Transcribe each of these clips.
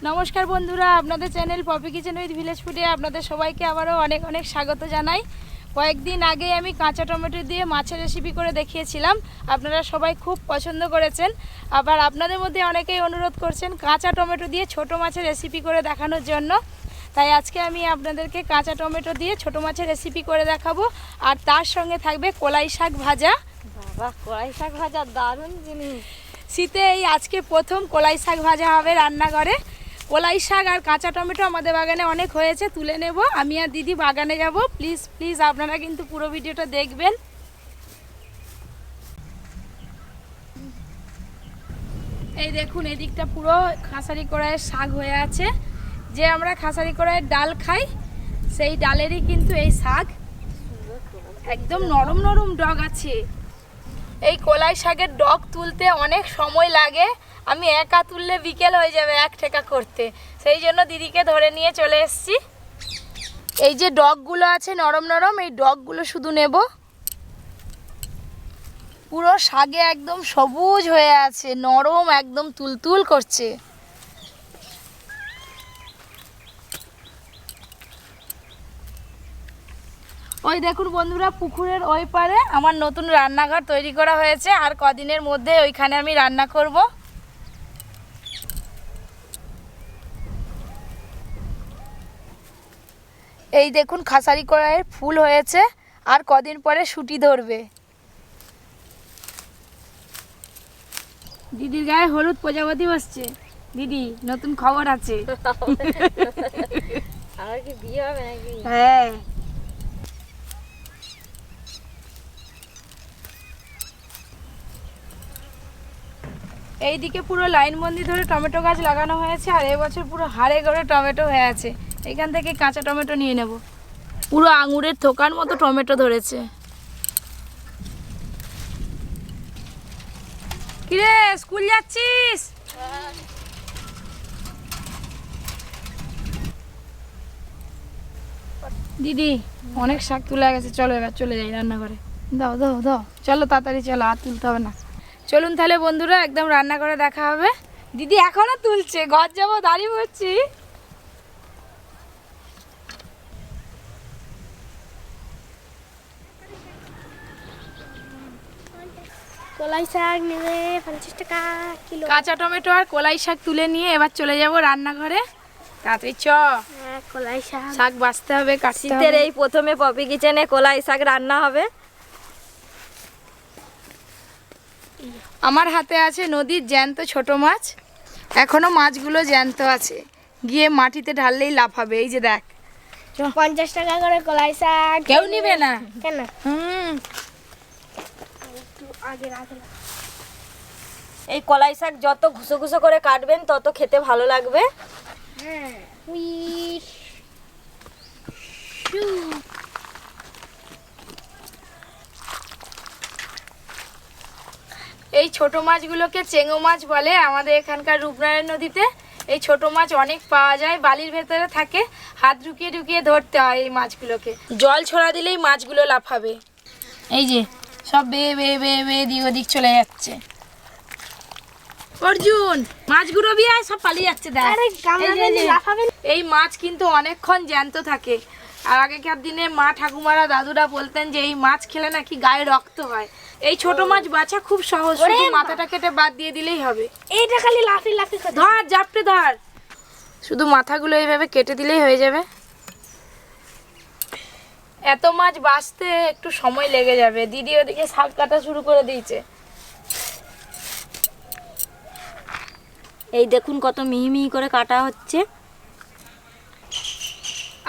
নমস্কার বন্ধুরা, আপনাদের channel Poppy kitchen with village ফুডে আপনাদের সবাইকে আবারও অনেক অনেক স্বাগত জানাই। কয়েকদিন আগে আমি কাঁচা টমেটো দিয়ে মাছের রেসিপি করে দেখিয়েছিলাম, আপনারা সবাই খুব পছন্দ করেছেন। আবার আপনাদের মধ্যে অনেকেই অনুরোধ করছেন কাঁচা টমেটো দিয়ে ছোট মাছের রেসিপি করে দেখানোর জন্য। তাই আজকে আমি আপনাদেরকে কাঁচা টমেটো দিয়ে ছোট মাছের রেসিপি করে দেখাবো, আর তার সঙ্গে থাকবে কলাই শাক ভাজা। বাবা, কলাই শাক ভাজা দারুণ জিনিস। শীতে এই আজকে প্রথম কলাই শাক ভাজা হবে রান্নাঘরে। কলাই শাক আর কাঁচা টমেটো আমাদের বাগানে অনেক হয়েছে, তুলে নেব। আমি আর দিদি বাগানে যাব। প্লিজ প্লিজ আপনারা কিন্তু পুরো ভিডিওটা দেখবেন। এই দেখুন, এদিকটা পুরো খাসারি কড়াইয়ের শাক হয়ে আছে। যে আমরা খাসারি কড়াইয়ের ডাল খাই, সেই ডালেরই কিন্তু এই শাক। একদম নরম নরম ডগ আছে। এই কলাই শাকের ডগ তুলতে অনেক সময় লাগে। আমি একা তুললে বিকেল হয়ে যাবে এক ঠেকা করতে, সেই জন্য দিদিকে ধরে নিয়ে চলে এসেছি। এই যে ডগগুলো আছে নরম নরম, এই ডগগুলো শুধু নেব। পুরো শাকে একদম সবুজ হয়ে আছে, নরম, একদম তুলতুল করছে। ওই দেখুন বন্ধুরা, পুকুরের ওই পারে আমার নতুন রান্নাঘর তৈরি করা হয়েছে, আর কদিনের মধ্যে ওইখানে আমি রান্না করব। এই দেখুন খাসারি কড়াইয়ের ফুল হয়েছে, আর কদিন পরে শুটি ধরবে। দিদির গায়ে হলুদ প্রজাপতি বসছে। দিদি, নতুন খবর আছে। আমার কি বিয়ে হবে নাকি? হ্যাঁ। এইদিকে পুরো লাইনবন্দি ধরে টমেটো গাছ লাগানো হয়েছে, আর এবছর পুরো হাড়ে গড়ে টমেটো হয়ে আছে। এখান থেকে কাঁচা টমেটো নিয়ে নেব। পুরো আঙুরের থোকার মতো টমেটো ধরেছে। কিরে, স্কুল যাচ্ছিস? দিদি, অনেক শাক তুলে গেছে, চলো এবার চলে যাই রান্নাঘরে। দাও দাও দাও, চলো তাড়াতাড়ি চলো, আর তুলতে হবে না। চলুন তাহলে বন্ধুরা, একদম রান্না করে দেখা হবে। দিদি এখনো তুলছে, ঘর যাবো, দাঁড়িয়ে পড়ছি। কলাই শাক নেবে 50 টাকা কিলো। কাঁচা টমেটো আর কলাই শাক তুলে নিয়ে এবার চলে যাব রান্নাঘরে। তাড়াতাড়ি চ, কলাই শাক শাক বাছতে হবে, কাটতে শীতের হবে। এই প্রথমে পপি কিচেনে কলাই শাক রান্না হবে। আমার হাতে আছে নদীর জ্যান্ত ছোট মাছ। এখনো মাছগুলো জ্যান্ত আছে, গিয়ে মাটিতে ঢাললেই লাফাবে। এই যে দেখ, 50 টাকা করে কলাই শাক। কেউ নিবে না কেন? এই কলাই শাক যত ঘুষো ঘুষো করে কাটবেন তত খেতে ভালো লাগবে। এই ছোট মাছগুলোকে চেঙো মাছ বলে আমাদের এখানকার রূপনারায়ণ নদীতে। এই ছোট মাছ অনেক পাওয়া যায়, বালির ভেতরে থাকে, হাত ঢুকিয়ে ঢুকিয়ে ধরতে হয় এই মাছগুলোকে। জল ছড়া দিলেই মাছগুলো লাফাবে। এই যে সব বেয়ে বেয়ে বেয়ে বেয়ে দিক ওদিক চলে যাচ্ছে। অর্জুন, মাছগুলো বিয়ে সব পালিয়ে যাচ্ছে। দেখ, এই মাছ কিন্তু অনেকক্ষণ জ্যান্ত থাকে। আর আগেকার দিনে মা ঠাকুমারা দাদুরা বলতেন যে এই মাছ খেলে নাকি গায়ে রক্ত হয়। এই ছোট মাছ বাছা খুব সহজ, শুধু মাথাটা কেটে বাদ দিয়ে দিলেই হবে। এইটা খালি লাফি লাফি করে ধর, জাপটে ধর, শুধু মাথাগুলো এইভাবে কেটে দিলেই হয়ে যাবে। এত মাছ বাছতে একটু সময় লেগে যাবে। দিদি ওদিকে শাক কাটা শুরু করে দিয়েছে। এই দেখুন কত মিহি মিহি করে কাটা হচ্ছে।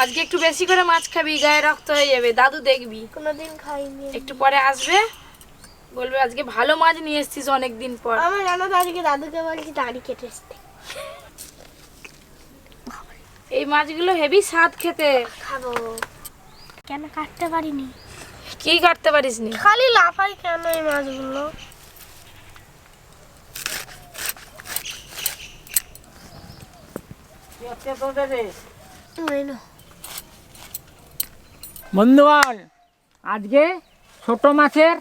আজকে একটু বেশি করে মাছ খাবি, গায়ে রক্ত হয়ে যাবে। দাদু দেখবি, কোনোদিন খাইনি। একটু পরে আসবে, বলবে আজকে ভালো মাছ নিয়ে এসেছিস অনেকদিন পর। আমার জানো তো, আজকে দাদুকে বলছি দাড়ি কেটে আসতে। এই মাছগুলো হেভি স্বাদ খেতে। খাবো। কেন কাটতে পারিনি? কি কাটতে পারিস নি? খালি লাফাই কেন এই মাছগুলো? বন্ধুগণ, আজকে ছোট মাছের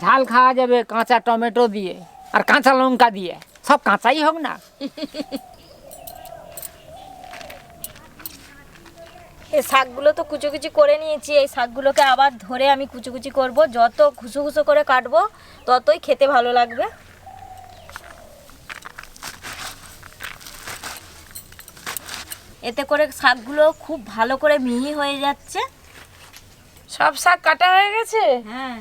ঝাল খাওয়া যাবে কাঁচা টমেটো দিয়ে আর কাঁচা লঙ্কা দিয়ে। সব কাঁচাই হোক না। এই শাকগুলো তো কুচি করে নিয়েছি, এই শাকগুলোকে আবার ধরে আমি কুচি করব। যত ঘুষো করে কাটবো ততই খেতে ভালো লাগবে। এতে করে শাকগুলো খুব ভালো করে মিহি হয়ে যাচ্ছে। সব শাক কাটা হয়ে গেছে। হ্যাঁ,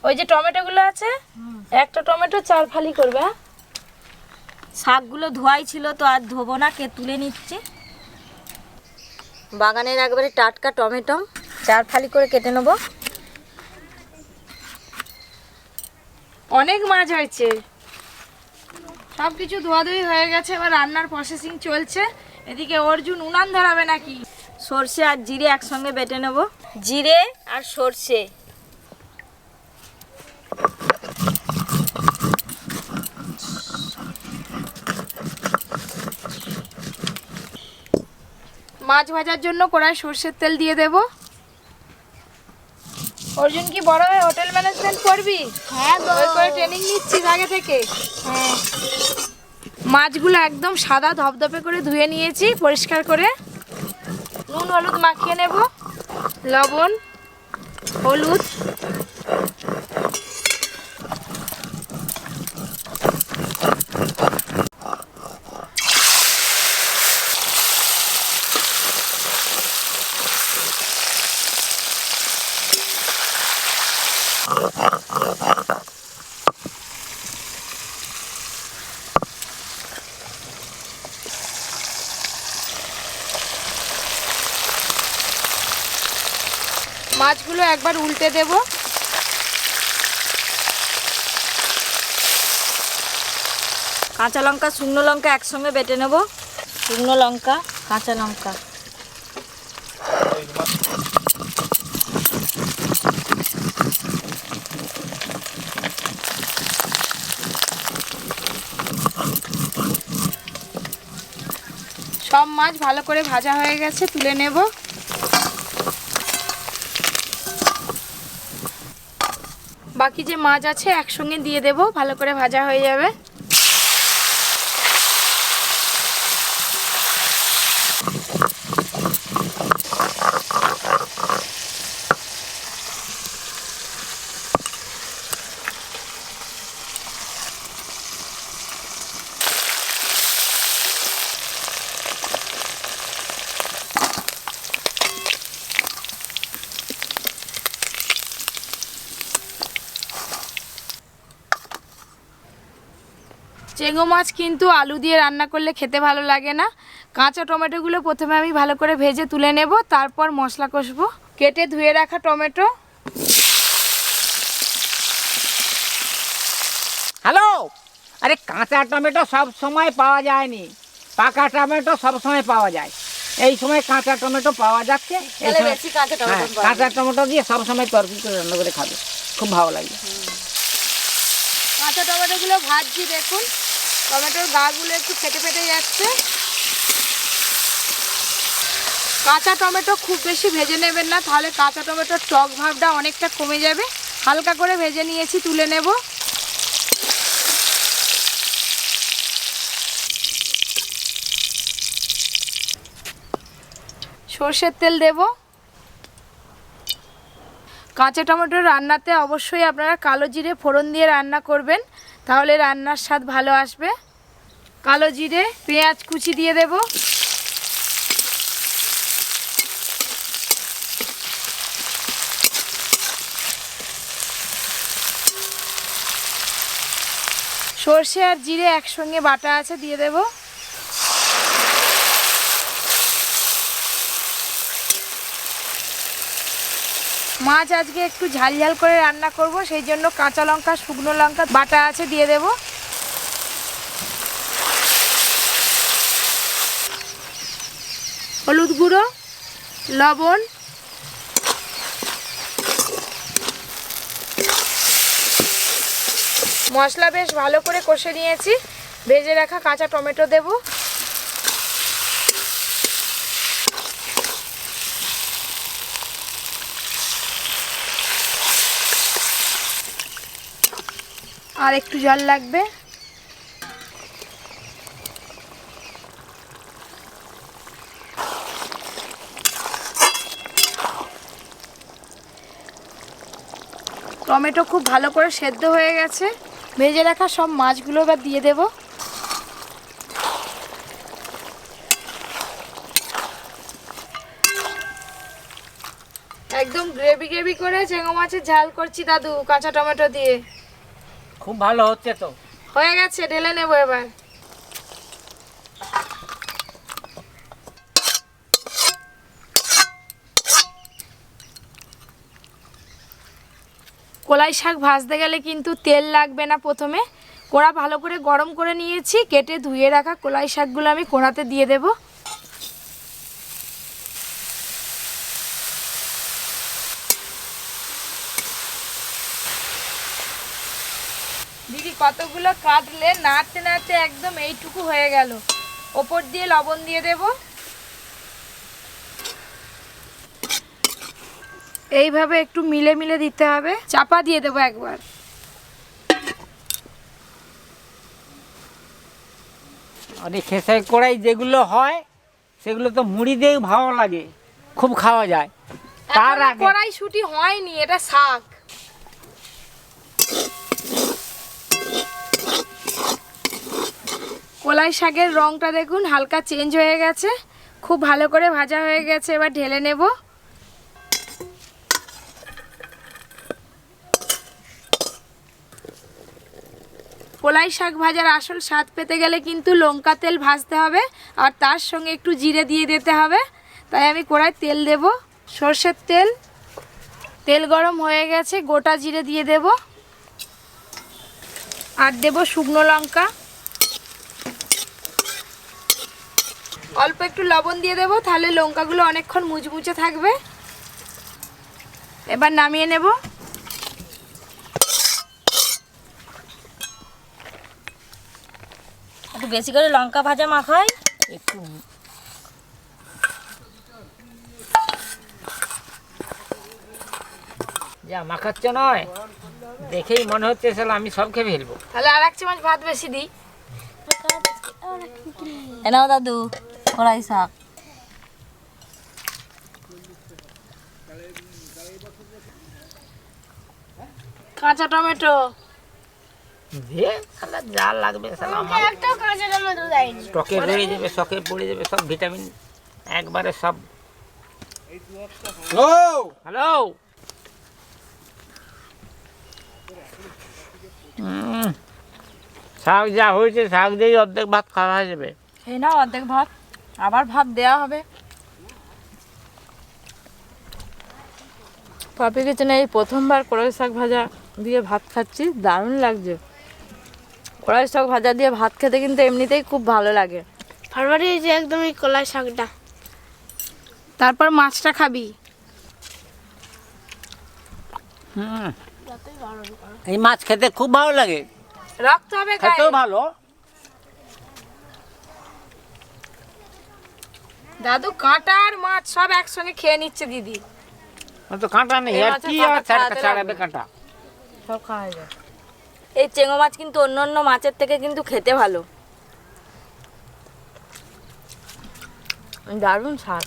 ওই যে টমেটোগুলো আছে, একটা টমেটো 4 ফালি করবে। হ্যাঁ, শাকগুলো ধোয়াই ছিল তো আর ধোবো না, তুলে নিচ্ছি। বাগানের একবারে টাটকা টমেটো 4 ফালি করে কেটে নেব। অনেক মাছ হয়েছে, সব কিছু ধোয়াধুয়ি হয়ে গেছে, এবার রান্নার প্রসেসিং চলছে। এদিকে অর্জুন উনান ধরাবে নাকি। সর্ষে আর জিরে একসঙ্গে বেটে নেব। জিরে আর সর্ষে, মাছ ভাজার জন্য কড়াই সর্ষের তেল দিয়ে দেব। অর্জুন কি বড় হয়ে হোটেল ম্যানেজমেন্ট করবি? হ্যাঁ গো, ওই করে ট্রেনিং নিচ্ছিস আগে থেকে? হ্যাঁ। মাছগুলো একদম সাদা ধপধপে করে ধুয়ে নিয়েছি পরিষ্কার করে। নুন হলুদ মাখিয়ে নেব, লবণ হলুদ, মাছগুলো একবার উল্টে দেব। কাঁচা লঙ্কা শুকনো লঙ্কা একসঙ্গে বেটে নেব। শুকনো লঙ্কা, কাঁচা লঙ্কা, সব মাছ ভালো করে ভাজা হয়ে গেছে, তুলে নেব। বাকি যে মাছ আছে একসঙ্গে দিয়ে দেব, ভালো করে ভাজা হয়ে যাবে। চেঙ্গো মাছ কিন্তু আলু দিয়ে রান্না করলে খেতে ভালো লাগে না। কাঁচা টমেটোগুলো প্রথমে আমি ভালো করে ভেজে তুলে নেব, তারপর মশলা কষবো। কেটে ধুয়ে রাখা টমেটো, হ্যালো, আরে কাঁচা টমেটো সব সময় পাওয়া যায়নি, পাকা টমেটো সব সময় পাওয়া যায়। এই সময় কাঁচা টমেটো পাওয়া যাচ্ছে, এই সময় বেশি কাঁচা টমেটো পাওয়া কাঁচা টমেটো দিয়ে সব সময় তরকারি করে রান্না করে খাবে, খুব ভালো লাগে। কাঁচা টমেটোগুলো ভাজছি, দেখুন টমেটোর গাগুলো একটু ফেটে ফেটে যাচ্ছে। কাঁচা টমেটো খুব বেশি ভেজে নেবেন না, তাহলে কাঁচা টমেটোর টক ভাবটা অনেকটা কমে যাবে। হালকা করে ভেজে নিয়েছি, তুলে নেব। সর্ষের তেল দেব। কাঁচা টমেটোর রান্নাতে অবশ্যই আপনারা কালো জিরে ফোড়ন দিয়ে রান্না করবেন, তাহলে রান্নার স্বাদ ভালো আসবে। কালো জিরে, পেঁয়াজ কুচি দিয়ে দেব। সর্ষে আর জিরে একসঙ্গে বাটা আছে, দিয়ে দেব। মাছ আজকে একটু ঝাল ঝাল করে রান্না করব, সেই জন্য কাঁচা লঙ্কা শুকনো লঙ্কা বাটা আছে, দিয়ে দেব। হলুদ গুঁড়ো, লবণ, মশলা বেশ ভালো করে কষে নিয়েছি। ভেজে রাখা কাঁচা টমেটো দেব। আর একটু জল লাগবে। টমেটো খুব ভালো করে সেদ্ধ হয়ে গেছে। ভেজে রাখা সব মাছগুলো এবার দিয়ে দেব। একদম গ্রেভি গ্রেভি করে চেঙ্গা মাছের ঝাল করছি দাদু, কাঁচা টমেটো দিয়ে। খুব ভালো হচ্ছে তো। হয়ে গেছে, ঢেলে নেব এবার। কলাই শাক ভাজতে গেলে কিন্তু তেল লাগবে না। প্রথমে কড়া ভালো করে গরম করে নিয়েছি, কেটে ধুয়ে রাখা কলাই শাকগুলো আমি কড়াতে দিয়ে দেব। দিদি কতগুলো কাটলে, নাড়তে নাড়তে একদম এইটুকু হয়ে গেল। ওপর দিয়ে লবণ দিয়ে দেব। এইভাবে একটু মিলে মিলে দিতে হবে। চাপা দিয়ে দেবো একবার। আর এই খেসারি কড়াই যেগুলো হয় সেগুলো তো মুড়ি দিয়ে ভালো লাগে, খুব খাওয়া যায়। তার এখনো আগে কড়াইশুঁটি হয়নি, এটা শাক। কলাই শাকের রংটা দেখুন হালকা চেঞ্জ হয়ে গেছে, খুব ভালো করে ভাজা হয়ে গেছে। এবার ঢেলে নেব। কলাই শাক ভাজার আসল স্বাদ পেতে গেলে কিন্তু লঙ্কা তেল ভাজতে হবে, আর তার সঙ্গে একটু জিরে দিয়ে দিতে হবে। তাই আমি কড়াই তেল দেব, সর্ষের তেল। তেল গরম হয়ে গেছে, গোটা জিরে দিয়ে দেব, আর দেব শুকনো লঙ্কা। অল্প একটু লবণ দিয়ে দেব, তাহলে লঙ্কাগুলো অনেকক্ষণ মুচমুচে থাকবে। এবার নামিয়ে নেব। একটু বেশি করে লঙ্কা ভাজা মাখাই। একটু যা মাখাচ্ছে নয়, দেখেই মনে হচ্ছে শালা আমি সব খেয়ে ফেলবো। তাহলে আর এক চামচ ভাত বেশি দিই। এনাও দাদু কড়াই শাক। কাঁচা টমেটো দিয়ে শালা যা লাগবে শালা আমার কাঁচা টমেটো দেয়নি। স্টকে রয়ে যাবে, শখে পড়ে যাবে সব ভিটামিন একবারে সব। হ্যালো, শাক যা হয়েছে শাক দিয়েই অর্ধেক ভাত খাওয়া হয়ে যাবে। এই নাও অর্ধেক ভাত, আবার ভাত দেয়া হবে। পপি কিচেনে এই প্রথমবার কড়াই শাক ভাজা দিয়ে ভাত খাচ্ছি, দারুণ লাগছে। কড়াই শাক ভাজা দিয়ে ভাত খেতে কিন্তু এমনিতেই খুব ভালো লাগে। ফারবারি যে একদম এই কলাই শাকটা। তারপর মাছটা খাবি। এই মাছ খেতে খুব ভালো লাগে, রক্ত হবে গায়ে। খেতেও ভালো। দাদু কাঁটা আর মাছ সব একসঙ্গে খেয়ে নিচ্ছে দিদি। তো কাঁটা নেই, এই আর মাছের কি কাঁটা আর ছাড়াতে ছাড়াবে লাগবে। কাঁটা। সব খাওয়া যায়। এই চেঙ্গো মাছ কিন্তু অন্য অন্য মাছের থেকে কিন্তু খেতে ভালো। দারুণ স্বাদ।